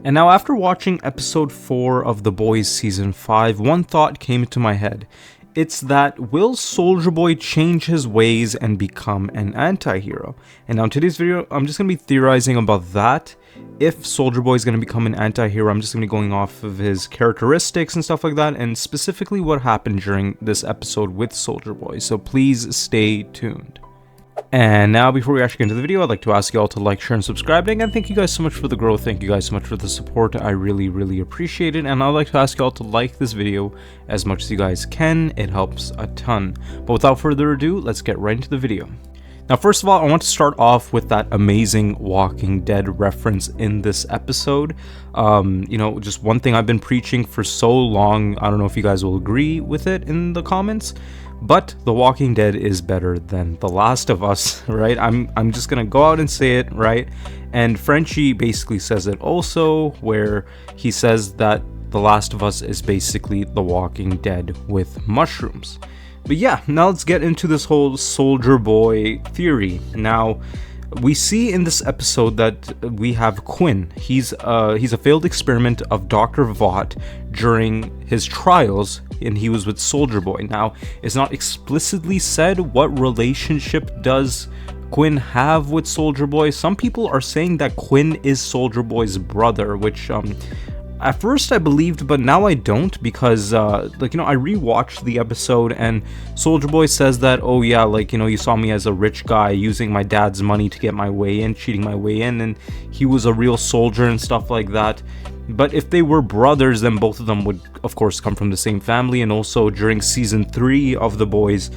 And now after watching episode 4 of The Boys season 5, one thought came into my head. It's that, will Soldier Boy change his ways and become an anti-hero? And now in today's video, I'm just going to be theorizing about that. If Soldier Boy is going to become an anti-hero, I'm just going to be going off of his characteristics and stuff like that, and specifically what happened during this episode with Soldier Boy. So please stay tuned. And now, before we actually get into the video, I'd like to ask you all to like, share, and subscribe. And again, thank you guys so much for the growth. Thank you guys so much for the support. I really appreciate it. And I'd like to ask you all to like this video as much as you guys can. It helps a ton. But without further ado, let's get right into the video. Now, first of all, I want to start off with that amazing Walking Dead reference in this episode. You know, just one thing I've been preaching for so long. I don't know if you guys will agree with it in the comments, but The Walking Dead is better than The Last of Us, right? I'm just gonna go out and say it, right? And Frenchie basically says it also, where he says that The Last of Us is basically The Walking Dead with mushrooms. But yeah, now let's get into this whole Soldier Boy theory. Now, we see in this episode that we have Quinn. He's a failed experiment of Dr. Vought during his trials, and he was with Soldier Boy. Now, it's not explicitly said what relationship does Quinn have with Soldier Boy. Some people are saying that Quinn is Soldier Boy's brother, which at first I believed, but now I don't, because I rewatched the episode and Soldier Boy says that, oh yeah, you saw me as a rich guy using my dad's money to get my way in, cheating my way in, and he was a real soldier and stuff like that. But if they were brothers, then both of them would, of course, come from the same family. And also, during season 3 of The Boys,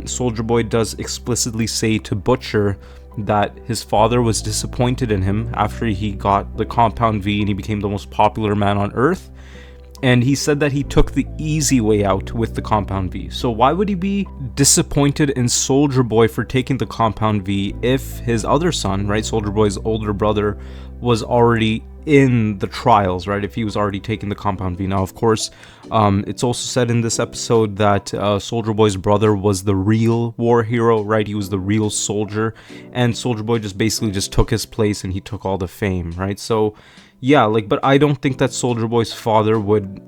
Soldier Boy does explicitly say to Butcher that his father was disappointed in him after he got the Compound V and he became the most popular man on Earth. And he said that he took the easy way out with the Compound V. So why would he be disappointed in Soldier Boy for taking the Compound V if his other son, right, Soldier Boy's older brother, was already in the trials, right, if he was already taking the Compound V? Now, of course, it's also said in this episode that Soldier Boy's brother was the real war hero, right? He was the real soldier, and Soldier Boy just basically just took his place and he took all the fame, right? So yeah, but I don't think that Soldier Boy's father would,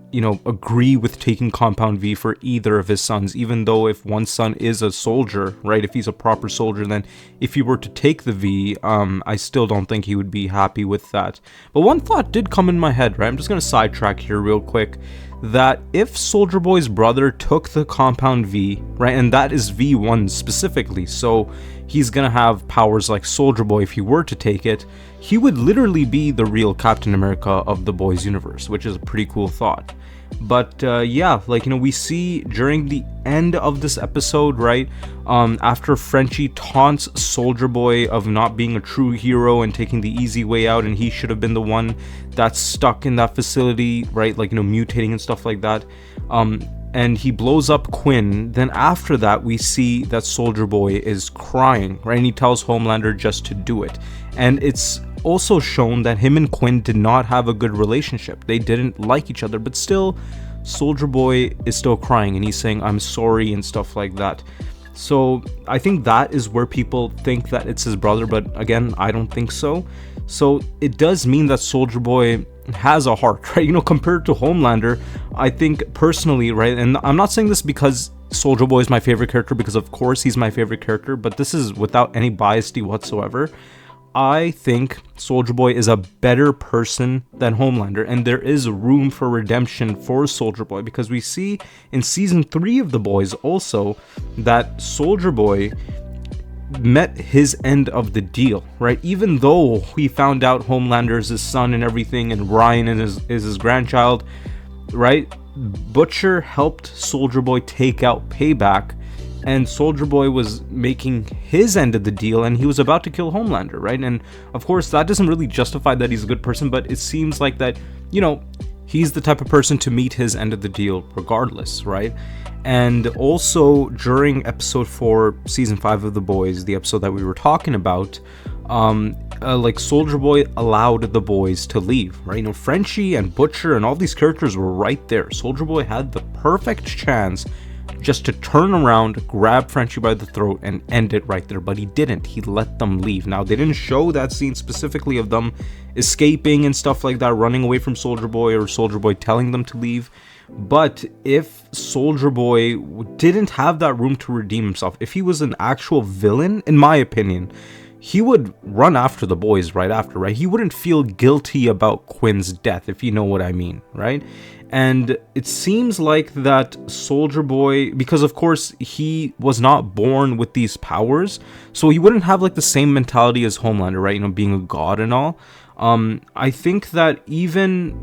agree with taking Compound V for either of his sons, even though if one son is a soldier, right, if he's a proper soldier, then if he were to take the V, I still don't think he would be happy with that. But one thought did come in my head, right? I'm just going to sidetrack here real quick, that if Soldier Boy's brother took the Compound V, right, and that is V1 specifically, so he's gonna have powers like Soldier Boy if he were to take it, he would literally be the real Captain America of the Boys universe, which is a pretty cool thought. But yeah, we see during the end of this episode, right, after Frenchie taunts Soldier Boy of not being a true hero and taking the easy way out, and he should have been the one that's stuck in that facility, right, mutating and stuff like that, and he blows up Quinn. Then after that, we see that Soldier Boy is crying, right, and he tells Homelander just to do it. And it's also shown that him and Quinn did not have a good relationship. They didn't like each other, but still, Soldier Boy is still crying and he's saying, I'm sorry and stuff like that. So I think that is where people think that it's his brother, but again, I don't think so. So it does mean that Soldier Boy has a heart, right? Compared to Homelander, I think personally, right, and I'm not saying this because Soldier Boy is my favorite character, because of course he's my favorite character, but this is without any bias whatsoever. I think Soldier Boy is a better person than Homelander, and there is room for redemption for Soldier Boy, because we see in season 3 of The Boys also that Soldier Boy met his end of the deal, right? Even though he found out Homelander is his son and everything, and Ryan is his grandchild, right? Butcher helped Soldier Boy take out Payback, and Soldier Boy was making his end of the deal, and he was about to kill Homelander, right? And of course, that doesn't really justify that he's a good person, but it seems like that, he's the type of person to meet his end of the deal regardless, right? And also, during episode 4, season 5 of The Boys, the episode that we were talking about, Soldier Boy allowed the boys to leave, right? Frenchie and Butcher and all these characters were right there. Soldier Boy had the perfect chance just to turn around, grab Frenchie by the throat, and end it right there. But he didn't. He let them leave. Now, they didn't show that scene specifically of them escaping and stuff like that, running away from Soldier Boy, or Soldier Boy telling them to leave. But if Soldier Boy didn't have that room to redeem himself, if he was an actual villain, in my opinion, he would run after the boys right after, right? He wouldn't feel guilty about Quinn's death, if you know what I mean, right? And it seems like that Soldier Boy, because of course he was not born with these powers, so he wouldn't have like the same mentality as Homelander, right? You know, being a god and all. I think that even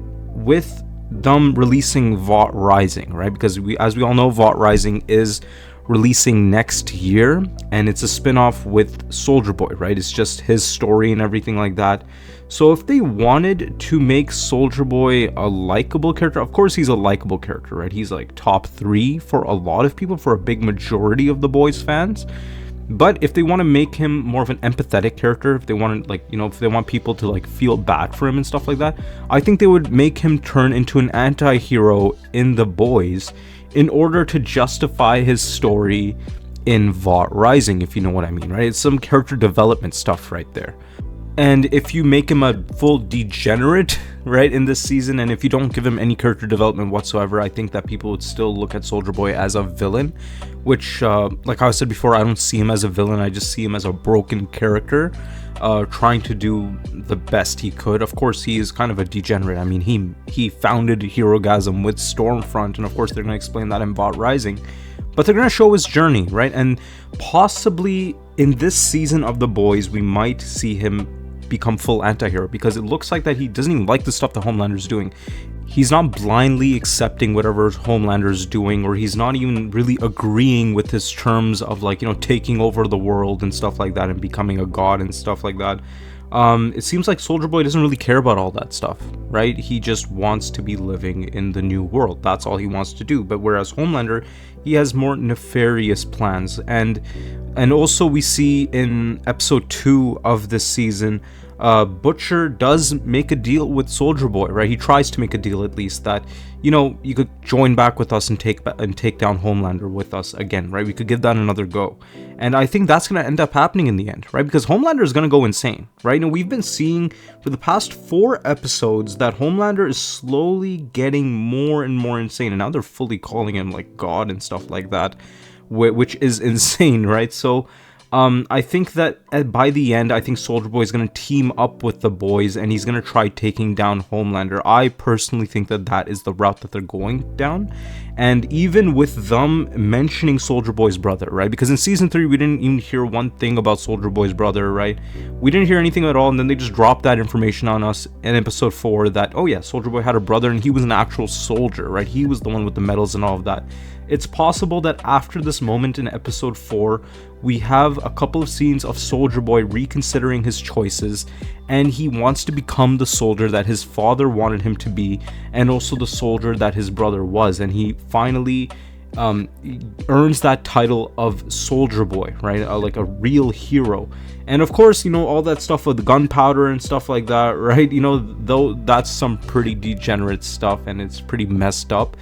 with them releasing Vought Rising, right? Because as we all know, Vought Rising is releasing next year, and it's a spin-off with Soldier Boy, right? It's just his story and everything like that. So if they wanted to make Soldier Boy a likable character, of course he's a likable character, right? He's like top 3 for a lot of people, for a big majority of the Boys fans. But if they want to make him more of an empathetic character, if they want, like, you know, if they want people to like feel bad for him and stuff like that, I think they would make him turn into an anti-hero in the Boys in order to justify his story in Vought Rising, if you know what I mean, right? It's some character development stuff right there. And if you make him a full degenerate, right, in this season, and if you don't give him any character development whatsoever, I think that people would still look at Soldier Boy as a villain, which, like I said before, I don't see him as a villain. I just see him as a broken character, trying to do the best he could. Of course, he is kind of a degenerate. I mean, he founded Herogasm with Stormfront, and of course, they're going to explain that in Vought Rising. But they're going to show his journey, right? And possibly in this season of The Boys, we might see him become full anti-hero, because it looks like that he doesn't even like the stuff that Homelander's doing. He's not blindly accepting whatever Homelander's doing, or he's not even really agreeing with his terms of, like, you know, taking over the world and stuff like that and becoming a god and stuff like that. It seems like Soldier Boy doesn't really care about all that stuff, right? He just wants to be living in the new world. That's all he wants to do. But whereas Homelander, he has more nefarious plans. And also we see in episode 2 of this season, Butcher does make a deal with Soldier Boy, right? He tries to make a deal, at least, that, you know, you could join back with us and take down Homelander with us again, right? We could give that another go. And I think that's going to end up happening in the end, right? Because Homelander is going to go insane, right? And we've been seeing for the past 4 episodes that Homelander is slowly getting more and more insane. And now they're fully calling him like God and stuff like that, which is insane, right? So I think that by the end, I think Soldier Boy is going to team up with the Boys, and he's going to try taking down Homelander. I personally think that that is the route that they're going down. And even with them mentioning Soldier Boy's brother, right? Because in season 3, we didn't even hear one thing about Soldier Boy's brother, right? We didn't hear anything at all, and then they just dropped that information on us in episode 4 that, oh yeah, Soldier Boy had a brother, and he was an actual soldier, right? He was the one with the medals and all of that. It's possible that after this moment in episode 4, we have a couple of scenes of Soldier Boy reconsidering his choices, and he wants to become the soldier that his father wanted him to be, and also the soldier that his brother was, and he finally earns that title of Soldier Boy, right? Like a real hero. And of course, you know, all that stuff with the gunpowder and stuff like that, right? You know, though that's some pretty degenerate stuff, and it's pretty messed up.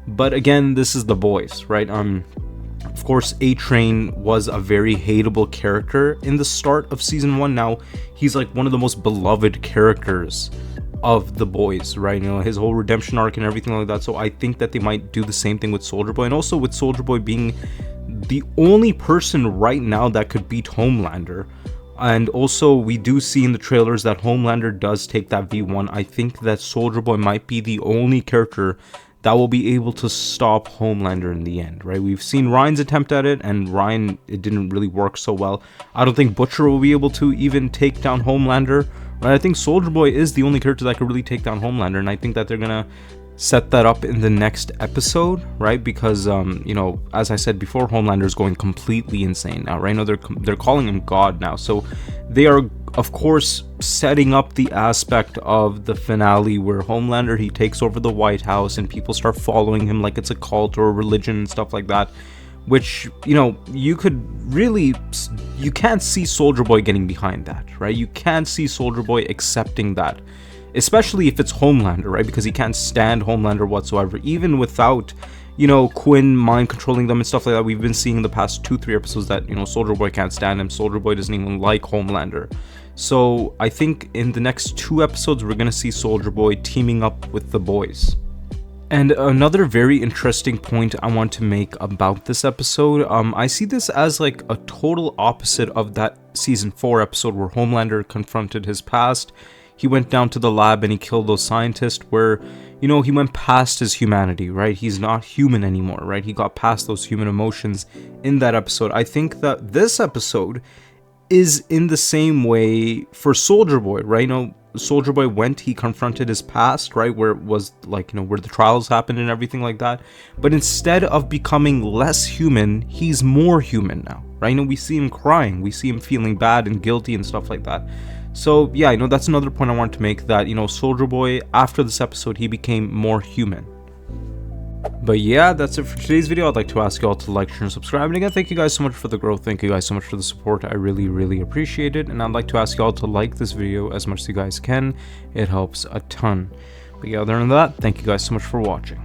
But again, this is the Boys, right? Of course, A-Train was a very hateable character in the start of season 1. Now, he's like one of the most beloved characters of the Boys, right? You know, his whole redemption arc and everything like that. So I think that they might do the same thing with Soldier Boy, and also with Soldier Boy being the only person right now that could beat Homelander. And also, we do see in the trailers that Homelander does take that V1. I think that Soldier Boy might be the only character that will be able to stop Homelander in the end, right? We've seen Ryan's attempt at it, and Ryan, it didn't really work so well. I don't think Butcher will be able to even take down Homelander, right? I think Soldier Boy is the only character that could really take down Homelander, and I think that they're gonna set that up in the next episode, right? Because, you know, as I said before, Homelander is going completely insane now, right? Now they're calling him God now, so they are, of course, setting up the aspect of the finale where Homelander, he takes over the White House and people start following him like it's a cult or a religion and stuff like that, which, you know, you can't see Soldier Boy getting behind that, right? You can't see Soldier Boy accepting that, especially if it's Homelander, right? Because he can't stand Homelander whatsoever, even without, you know, Quinn mind controlling them and stuff like that. We've been seeing in the past 2-3 episodes that, you know, Soldier Boy can't stand him. Soldier Boy doesn't even like Homelander. So I think in the next 2 episodes, we're gonna see Soldier Boy teaming up with the boys. And another very interesting point I want to make about this episode, I see this as like a total opposite of that season 4 episode where Homelander confronted his past. He went down to the lab and he killed those scientists, where, you know, he went past his humanity, right? He's not human anymore, right? He got past those human emotions in that episode. I think that this episode is in the same way for Soldier Boy, right? You know, Soldier Boy went, he confronted his past, right, where it was like, you know, where the trials happened and everything like that. But instead of becoming less human, he's more human now, right? You know, we see him crying, we see him feeling bad and guilty and stuff like that. So yeah, you know, that's another point I want to make, that, you know, Soldier Boy, after this episode, he became more human. But yeah, that's it for today's video. I'd like to ask you all to like, share, and subscribe. And again, thank you guys so much for the growth. Thank you guys so much for the support. I really appreciate it. And I'd like to ask you all to like this video as much as you guys can. It helps a ton. But yeah, other than that, thank you guys so much for watching.